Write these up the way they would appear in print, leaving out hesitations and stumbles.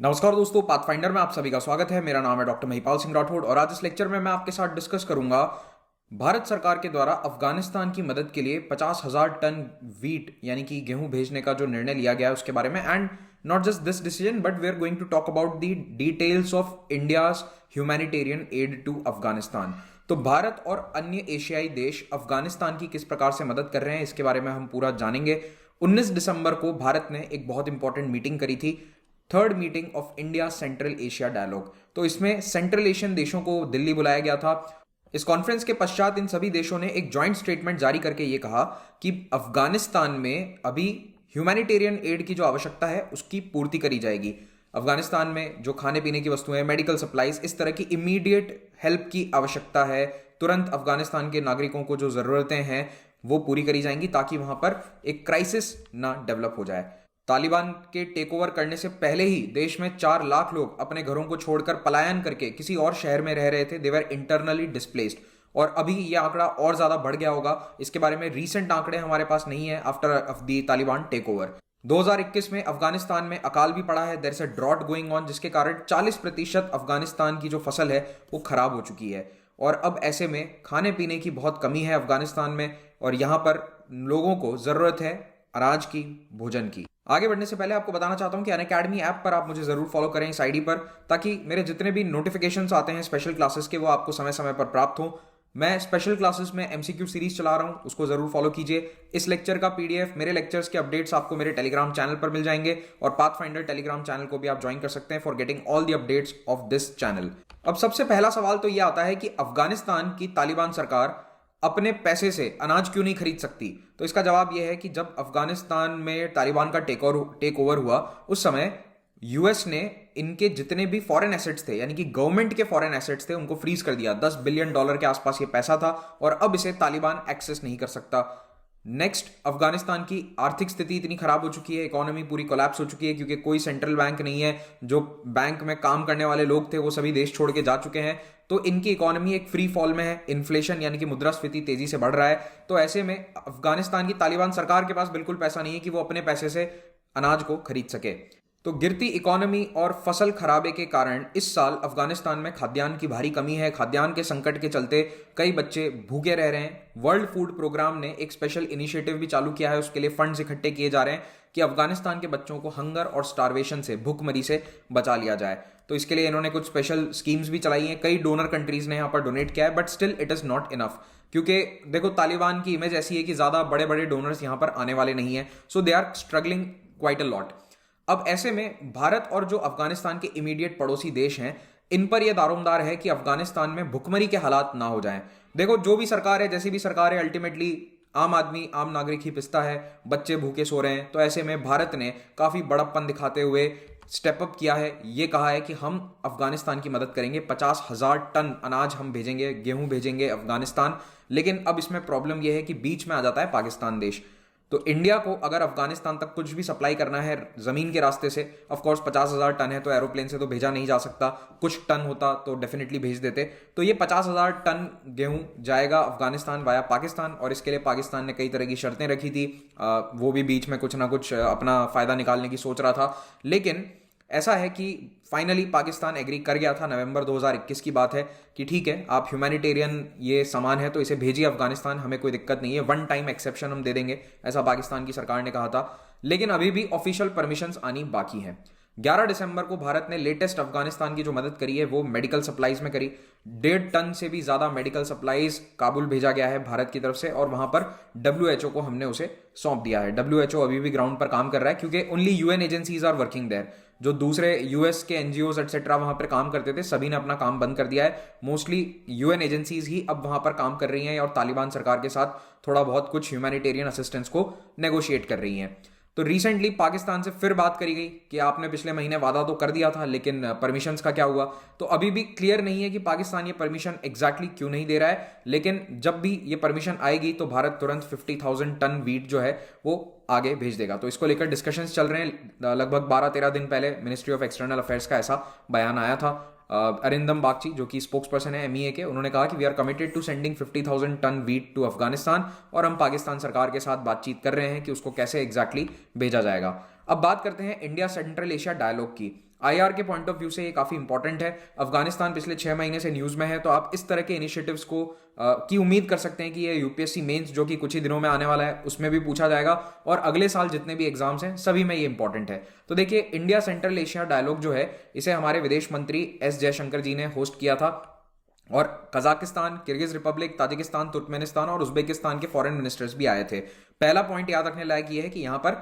नमस्कार दोस्तों, पाथफाइंडर में आप सभी का स्वागत है। मेरा नाम है डॉक्टर महिपाल सिंह राठौड़ और आज इस लेक्चर में मैं आपके साथ डिस्कस करूंगा भारत सरकार के द्वारा अफगानिस्तान की मदद के लिए 50,000 टन वीट यानी कि गेहूं भेजने का जो निर्णय लिया गया है उसके बारे में। And not just this decision but we are going to talk about the details of India's humanitarian aid to Afghanistan. तो भारत और अन्य एशियाई देश अफगानिस्तान की किस प्रकार से मदद कर रहे हैं इसके बारे में हम पूरा जानेंगे। 19 दिसंबर को भारत ने एक बहुत इंपॉर्टेंट मीटिंग करी थी, third meeting of India central Asia dialogue. तो इसमें सेंट्रल एशियन देशों को दिल्ली बुलाया गया था। इस कॉन्फ्रेंस के पश्चात इन सभी देशों ने एक जॉइंट स्टेटमेंट जारी करके ये कहा कि अफगानिस्तान में अभी ह्यूमैनिटेरियन एड की जो आवश्यकता है उसकी पूर्ति करी जाएगी। अफगानिस्तान में जो खाने पीने की वस्तुएं, मेडिकल सप्लाईज, इस तरह की इमीडिएट हेल्प की आवश्यकता है। तुरंत अफगानिस्तान के नागरिकों को जो जरूरतें हैं वो पूरी करी जाएंगी ताकि वहां पर एक क्राइसिस ना डेवलप हो जाए। तालिबान के टेक ओवर करने से पहले ही देश में 4 लाख लोग अपने घरों को छोड़कर पलायन करके किसी और शहर में रह रहे थे। दे वर इंटरनली डिस्प्लेस्ड। और अभी यह आंकड़ा और ज्यादा बढ़ गया होगा। इसके बारे में रीसेंट आंकड़े हमारे पास नहीं है after the Taliban take over. 2021 में अफगानिस्तान में अकाल भी पड़ा है। There is a drought going on जिसके कारण 40% अफगानिस्तान की जो फसल है वो खराब हो चुकी है। और अब ऐसे में खाने पीने की बहुत कमी है अफगानिस्तान में और यहां पर लोगों को जरूरत है अनाज की, भोजन की। आगे बढ़ने से पहले आपको बताना चाहता हूं कि अनअकैडमी ऐप पर आप मुझे जरूर फॉलो करें इस आईडी पर, ताकि मेरे जितने भी नोटिफिकेशंस आते हैं स्पेशल क्लासेस के वो आपको समय समय पर प्राप्त हो। मैं स्पेशल क्लासेस में एमसीक्यू सीरीज चला रहा हूं, उसको जरूर फॉलो कीजिए। इस लेक्चर का पीडीएफ, मेरे लेक्चर्स के अपडेट्स आपको मेरे टेलीग्राम चैनल पर मिल जाएंगे और पाथफाइंडर टेलीग्राम चैनल को भी आप ज्वाइन कर सकते हैं for getting all the updates of this channel. अब सबसे पहला सवाल तो यह आता है कि अफगानिस्तान की तालिबान सरकार अपने पैसे से अनाज क्यों नहीं खरीद सकती। तो इसका जवाब यह है कि जब अफगानिस्तान में तालिबान का टेक ओवर हुआ उस समय यूएस ने इनके जितने भी फॉरेन एसेट्स थे यानी कि गवर्नमेंट के फॉरेन एसेट्स थे उनको फ्रीज कर दिया। $10 बिलियन के आसपास ये पैसा था और अब इसे तालिबान एक्सेस नहीं कर सकता। नेक्स्ट, अफगानिस्तान की आर्थिक स्थिति इतनी खराब हो चुकी है, इकोनॉमी पूरी कोलैप्स हो चुकी है क्योंकि कोई सेंट्रल बैंक नहीं है। जो बैंक में काम करने वाले लोग थे वो सभी देश छोड़ के जा चुके हैं। तो इनकी इकोनॉमी एक फ्री फॉल में है। इन्फ्लेशन यानी कि मुद्रास्फीति तेजी से बढ़ रहा है। तो ऐसे में अफगानिस्तान की तालिबान सरकार के पास बिल्कुल पैसा नहीं है कि वो अपने पैसे से अनाज को खरीद सके। तो गिरती इकोनॉमी और फसल खराबे के कारण इस साल अफगानिस्तान में खाद्यान्न की भारी कमी है। खाद्यान्न के संकट के चलते कई बच्चे भूखे रह रहे हैं। वर्ल्ड फूड प्रोग्राम ने एक स्पेशल इनिशिएटिव भी चालू किया है, उसके लिए फंड्स इकट्ठे किए जा रहे हैं कि अफगानिस्तान के बच्चों को हंगर और स्टारवेशन से, भूखमरी से बचा लिया जाए। तो इसके लिए इन्होंने कुछ स्पेशल स्कीम्स भी चलाई हैं। कई डोनर कंट्रीज ने यहाँ पर डोनेट किया है but still it is not enough, क्योंकि देखो तालिबान की इमेज ऐसी है कि ज्यादा बड़े बड़े डोनर्स यहाँ पर आने वाले नहीं है। So they are struggling quite a lot. अब ऐसे में भारत और जो अफगानिस्तान के इमीडिएट पड़ोसी देश हैं इन पर यह दारोमदार है कि अफगानिस्तान में भुखमरी के हालात ना हो जाएं। देखो, जो भी सरकार है, जैसी भी सरकार है, अल्टीमेटली आम आदमी, आम नागरिक ही पिसता है। बच्चे भूखे सो रहे हैं। तो ऐसे में भारत ने काफी बड़प्पन दिखाते हुए स्टेप अप किया है। ये कहा है कि हम अफगानिस्तान की मदद करेंगे, 50,000 टन अनाज हम भेजेंगे, गेहूं भेजेंगे अफगानिस्तान। लेकिन अब इसमें प्रॉब्लम यह है कि बीच में आ जाता है पाकिस्तान देश। तो इंडिया को अगर अफगानिस्तान तक कुछ भी सप्लाई करना है जमीन के रास्ते से, ऑफ कोर्स 50,000 टन है तो एरोप्लेन से तो भेजा नहीं जा सकता। कुछ टन होता तो डेफिनेटली भेज देते। तो ये 50,000 टन गेहूं जाएगा अफगानिस्तान वाया पाकिस्तान और इसके लिए पाकिस्तान ने कई तरह की शर्तें रखी थी। वो भी बीच में कुछ ना कुछ अपना फायदा निकालने की सोच रहा था। लेकिन ऐसा है कि फाइनली पाकिस्तान एग्री कर गया था। नवंबर 2021 की बात है कि ठीक है, आप ह्यूमैनिटेरियन ये सामान है तो इसे भेजिए अफगानिस्तान, हमें कोई दिक्कत नहीं है, वन टाइम एक्सेप्शन हम दे देंगे, ऐसा पाकिस्तान की सरकार ने कहा था। लेकिन अभी भी ऑफिशियल परमिशंस आनी बाकी हैं। 11 दिसंबर को भारत ने लेटेस्ट अफगानिस्तान की जो मदद करी है वो मेडिकल सप्लाईज में करी। 1.5 टन से भी ज्यादा मेडिकल सप्लाईज काबुल भेजा गया है भारत की तरफ से और वहां पर डब्ल्यूएचओ को हमने उसे सौंप दिया है। डब्ल्यूएचओ अभी भी ग्राउंड पर काम कर रहा है क्योंकि only UN agencies are working there. जो दूसरे यूएस के एनजीओज एटसेट्रा वहां पर काम करते थे सभी ने अपना काम बंद कर दिया है। मोस्टली यूएन एजेंसीज ही अब वहां पर काम कर रही हैं और तालिबान सरकार के साथ थोड़ा बहुत कुछ ह्यूमैनिटेरियन असिस्टेंस को नेगोशिएट कर रही हैं। तो रिसेंटली पाकिस्तान से फिर बात करी गई कि आपने पिछले महीने वादा तो कर दिया था लेकिन परमिशंस का क्या हुआ। तो अभी भी क्लियर नहीं है कि पाकिस्तान ये परमिशन एग्जैक्टली क्यों नहीं दे रहा है। लेकिन जब भी ये परमिशन आएगी तो भारत तुरंत 50,000 टन वीट जो है वो आगे भेज देगा। तो इसको लेकर डिस्कशंस चल रहे हैं। लगभग 12-13 दिन पहले मिनिस्ट्री ऑफ एक्सटर्नल अफेयर्स का ऐसा बयान आया था। अरिंदम बागची जो कि स्पोक्स पर्सन है एमईए के, उन्होंने कहा कि we are committed to sending 50,000 ton wheat to Afghanistan और हम पाकिस्तान सरकार के साथ बातचीत कर रहे हैं कि उसको कैसे एग्जैक्टली भेजा जाएगा। अब बात करते हैं इंडिया सेंट्रल एशिया डायलॉग की। आईआर के पॉइंट ऑफ व्यू से ये काफी इंपॉर्टेंट है। अफगानिस्तान पिछले 6 महीने से न्यूज में है, तो आप इस तरह के इनिशिएटिव्स को की उम्मीद कर सकते हैं कि ये यूपीएससी मेंस जो कि कुछ ही दिनों में आने वाला है उसमें भी पूछा जाएगा, और अगले साल जितने भी एग्जाम्स हैं सभी में ये इंपॉर्टेंट है। तो देखिए, इंडिया सेंट्रल एशिया डायलॉग जो है इसे हमारे विदेश मंत्री एस जयशंकर जी ने होस्ट किया था, और Kazakhstan, Kyrgyz Republic, Tajikistan, Turkmenistan और उज्बेकिस्तान के फॉरेन मिनिस्टर्स भी आए थे। पहला पॉइंट याद रखने लायक ये है कि यहाँ पर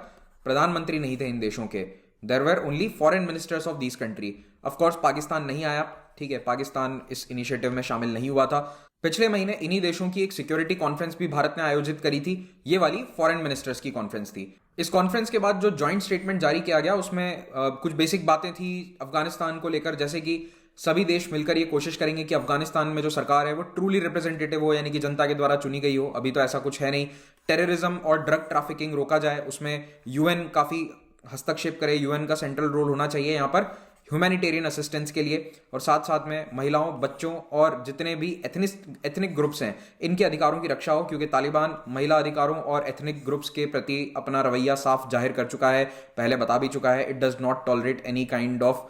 प्रधानमंत्री नहीं थे इन देशों के, there were only foreign ministers of this country. Of course Pakistan नहीं आया, ठीक है, पाकिस्तान इस इनिशिएटिव में शामिल नहीं हुआ था। पिछले महीने इन्हीं देशों की एक सिक्योरिटी कॉन्फ्रेंस भी भारत ने आयोजित करी थी, ये वाली फॉरेन मिनिस्टर्स की कॉन्फ्रेंस थी। इस कॉन्फ्रेंस के बाद जो जॉइंट स्टेटमेंट जारी किया गया उसमें कुछ बेसिक बातें थी अफगानिस्तान को लेकर, जैसे कि सभी देश मिलकर ये कोशिश करेंगे कि अफगानिस्तान में जो सरकार है वो ट्रूली रिप्रेजेंटेटिव हो, यानी कि जनता के द्वारा चुनी गई हो। अभी तो ऐसा कुछ है नहीं। टेररिज्म और ड्रग ट्रैफिकिंग रोका जाए, उसमें यूएन काफी हस्तक्षेप करे, यूएन का सेंट्रल रोल होना चाहिए यहाँ पर ह्यूमैनिटेरियन असिस्टेंस के लिए, और साथ साथ में महिलाओं, बच्चों और जितने भी एथनिक ग्रुप्स हैं इनके अधिकारों की रक्षा हो, क्योंकि तालिबान महिला अधिकारों और एथनिक ग्रुप्स के प्रति अपना रवैया साफ जाहिर कर चुका है, पहले बता भी चुका है। It does not tolerate any kind of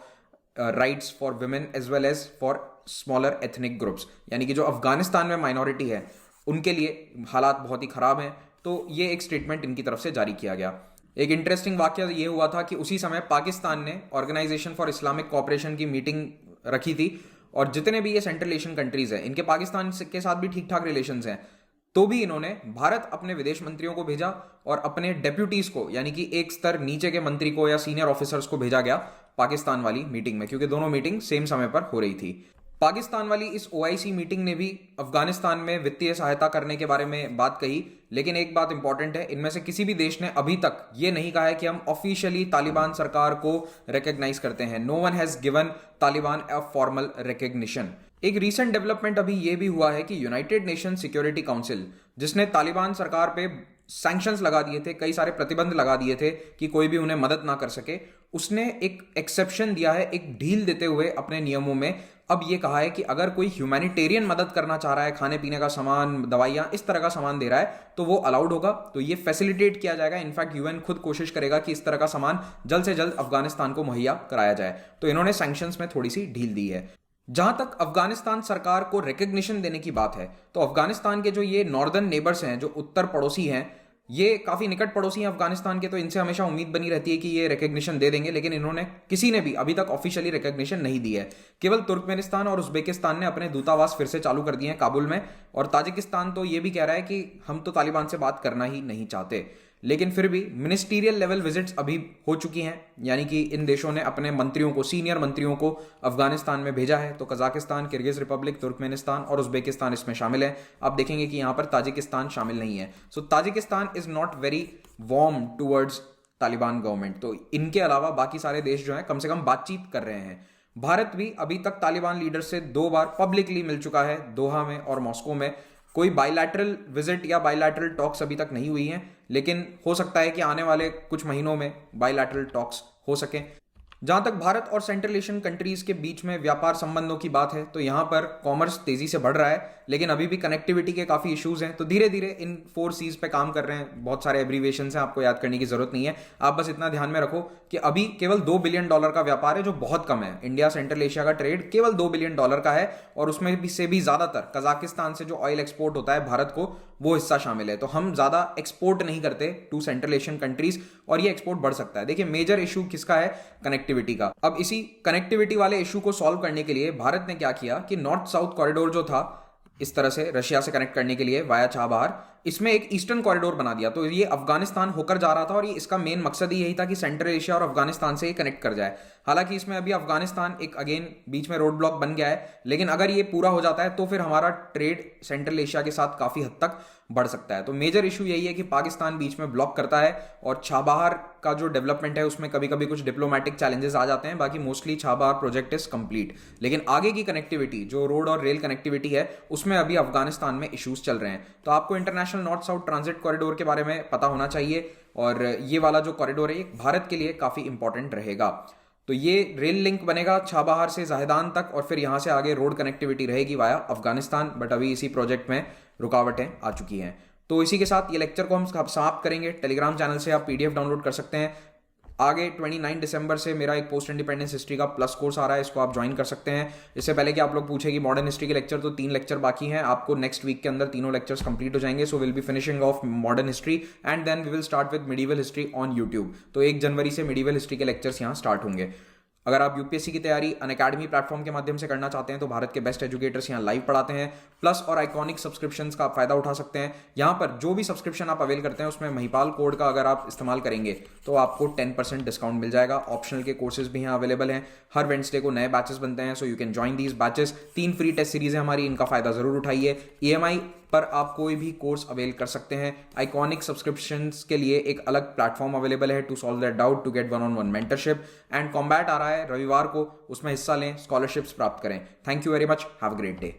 rights for women as well as for smaller ethnic groups, यानी कि जो अफगानिस्तान में माइनॉरिटी है उनके लिए हालात बहुत ही खराब हैं। तो ये एक स्टेटमेंट इनकी तरफ से जारी किया गया। एक इंटरेस्टिंग वाक्य ये हुआ था कि उसी समय पाकिस्तान ने ऑर्गेनाइजेशन फॉर इस्लामिक कोऑपरेशन की मीटिंग रखी थी, और जितने भी ये सेंट्रल एशियन कंट्रीज हैं इनके पाकिस्तान के साथ भी ठीक ठाक रिलेशंस हैं, तो भी इन्होंने भारत अपने विदेश मंत्रियों को भेजा और अपने डेप्यूटीज को, यानी कि एक स्तर नीचे के मंत्री को या सीनियर ऑफिसर्स को भेजा गया पाकिस्तान वाली मीटिंग में, क्योंकि दोनों मीटिंग सेम समय पर हो रही थी। पाकिस्तान वाली इस ओआईसी मीटिंग ने भी अफगानिस्तान में वित्तीय सहायता करने के बारे में बात कही, लेकिन एक बात इंपॉर्टेंट है, इनमें से किसी भी देश ने अभी तक ये नहीं कहा है कि हम ऑफिशियली तालिबान सरकार को रिकॉग्नाइज करते हैं। No one has given Taliban a formal recognition. एक रीसेंट डेवलपमेंट अभी ये भी हुआ है कि यूनाइटेड नेशन सिक्योरिटी काउंसिल, जिसने तालिबान सरकार पे सैंक्शंस लगा दिए थे, कई सारे प्रतिबंध लगा दिए थे कि कोई भी उन्हें मदद ना कर सके, उसने एक एक्सेप्शन दिया है, एक ढील देते हुए अपने नियमों में। अब ये कहा है कि अगर कोई ह्यूमैनिटेरियन मदद करना चाह रहा है, खाने पीने का सामान, दवाइयां, इस तरह का सामान दे रहा है, तो वो अलाउड होगा, तो ये फैसिलिटेट किया जाएगा। इनफैक्ट यूएन खुद कोशिश करेगा कि इस तरह का सामान जल्द से जल्द अफगानिस्तान को मुहैया कराया जाए। तो इन्होंने सैंक्शंस में थोड़ी सी ढील दी है। जहां तक अफगानिस्तान सरकार को रिकग्निशन देने की बात है, तो अफगानिस्तान के जो ये नॉर्दर्न नेबर्स हैं, जो उत्तर पड़ोसी हैं, ये काफी निकट पड़ोसी हैं अफगानिस्तान के, तो इनसे हमेशा उम्मीद बनी रहती है कि ये रिकग्निशन दे देंगे, लेकिन इन्होंने किसी ने भी अभी तक ऑफिशियली रिकग्निशन नहीं दी है। केवल तुर्कमेनिस्तान और उज्बेकिस्तान ने अपने दूतावास फिर से चालू कर दिए हैं काबुल में, और ताजिकिस्तान तो ये भी कह रहा है कि हम तो तालिबान से बात करना ही नहीं चाहते। लेकिन फिर भी मिनिस्टीरियल लेवल विजिट्स अभी हो चुकी हैं, यानी कि इन देशों ने अपने मंत्रियों को, सीनियर मंत्रियों को अफगानिस्तान में भेजा है। तो कजाकिस्तान, किर्गिज रिपब्लिक, तुर्कमेनिस्तान और उज्बेकिस्तान इसमें शामिल है। आप देखेंगे कि यहां पर ताजिकिस्तान शामिल नहीं है। So Tajikistan is not very warm towards Taliban government. तो इनके अलावा बाकी सारे देश जो हैं कम से कम बातचीत कर रहे हैं। भारत भी अभी तक तालिबान लीडर से 2 बार पब्लिकली मिल चुका है, दोहा में और मॉस्को में। कोई बायलैटरल विजिट या बायलैटरल टॉक्स अभी तक नहीं हुई हैं, लेकिन हो सकता है कि आने वाले कुछ महीनों में बायलैटरल टॉक्स हो सकें। जहां तक भारत और सेंट्रल एशियन कंट्रीज के बीच में व्यापार संबंधों की बात है, तो यहां पर कॉमर्स तेजी से बढ़ रहा है, लेकिन अभी भी कनेक्टिविटी के काफी इश्यूज हैं। तो धीरे धीरे इन 4 C's पे काम कर रहे हैं। बहुत सारे एब्रीविएशन हैं, आपको याद करने की जरूरत नहीं है। आप बस इतना ध्यान में रखो कि अभी केवल $2 बिलियन का व्यापार है, जो बहुत कम है। इंडिया सेंट्रल एशिया का ट्रेड केवल $2 बिलियन का है, और उसमें भी से भी ज्यादातर कजाकिस्तान से जो ऑयल एक्सपोर्ट होता है भारत को, वो हिस्सा शामिल है। तो हम ज्यादा एक्सपोर्ट नहीं करते टू सेंट्रल एशियन कंट्रीज, और ये एक्सपोर्ट बढ़ सकता है। देखिए, मेजर इशू किसका है? कनेक्टिविटी का। अब इसी कनेक्टिविटी वाले इशू को सॉल्व करने के लिए भारत ने क्या किया कि नॉर्थ साउथ कॉरिडोर जो था, इस तरह से रशिया से कनेक्ट करने के लिए वाया चाबहार, इसमें एक ईस्टर्न कॉरिडोर बना दिया। तो ये अफगानिस्तान होकर जा रहा था, और ये इसका मेन मकसद ही यही था कि सेंट्रल एशिया और अफगानिस्तान से ये कनेक्ट कर जाए। हालांकि इसमें अभी अफगानिस्तान एक अगेन बीच में रोड ब्लॉक बन गया है, लेकिन अगर ये पूरा हो जाता है तो फिर हमारा ट्रेड सेंट्रल एशिया के साथ काफी हद तक बढ़ सकता है। तो मेजर इशू यही है कि पाकिस्तान बीच में ब्लॉक करता है, और छाबहार का जो डेवलपमेंट है उसमें कभी कभी कुछ डिप्लोमेटिक चैलेंजेस आ जाते हैं। बाकी mostly Chabahar project is complete, लेकिन आगे की कनेक्टिविटी, जो रोड और रेल कनेक्टिविटी है, उसमें अभी अफगानिस्तान में इश्यूज चल रहे हैं। तो आपको international north south transit corridor के बारे में पता होना चाहिए, और ये वाला जो कॉरिडोर है भारत के लिए काफी इंपॉर्टेंट रहेगा। तो ये रेल लिंक बनेगा छाबहार से जाहेदान तक, और फिर यहां से आगे रोड कनेक्टिविटी रहेगी वाया अफगानिस्तान। बट अभी इसी प्रोजेक्ट में रुकावटें आ चुकी हैं। तो इसी के साथ ये लेक्चर को हम समाप्त करेंगे। टेलीग्राम चैनल से आप PDF डाउनलोड कर सकते हैं। आगे 29 दिसंबर से मेरा एक पोस्ट इंडिपेंडेंस हिस्ट्री का प्लस कोर्स आ रहा है, इसको आप ज्वाइन कर सकते हैं। इससे पहले कि आप लोग पूछे कि मॉडर्न हिस्ट्री के लेक्चर, तो 3 लेक्चर बाकी हैं, आपको नेक्स्ट वीक के अंदर तीनों लेक्चर्स कंप्लीट हो जाएंगे। So will be finishing off modern history and then we will start with medieval history on YouTube. तो 1 जनवरी से मिडीवल हिस्ट्री के लेक्चर्स यहाँ स्टार्ट होंगे। अगर आप यूपीएससी की तैयारी अनअकैडमी प्लेटफॉर्म के माध्यम से करना चाहते हैं तो भारत के बेस्ट एजुकेटर्स यहाँ लाइव पढ़ाते हैं। प्लस और आइकॉनिक सब्सक्रिप्शंस का आप फायदा उठा सकते हैं। यहाँ पर जो भी सब्सक्रिप्शन आप अवेल करते हैं उसमें महिपाल कोड का अगर आप इस्तेमाल करेंगे तो आपको 10% डिस्काउंट मिल जाएगा। ऑप्शनल के कोर्सेज भी यहाँ अवेलेबल हैं। हर वेडनेसडे को नए बैचेस बनते हैं, so you can join these batches. 3 free test series है हमारी, इनका फायदा जरूर उठाइए। ईएमआई पर आप कोई भी कोर्स अवेल कर सकते हैं। आइकॉनिक सब्सक्रिप्शंस के लिए एक अलग प्लेटफॉर्म अवेलेबल है to solve that doubt, to get 1-on-1 mentorship. And combat आ रहा है रविवार को, उसमें हिस्सा लें, स्कॉलरशिप्स प्राप्त करें। Thank you very much, have a great day.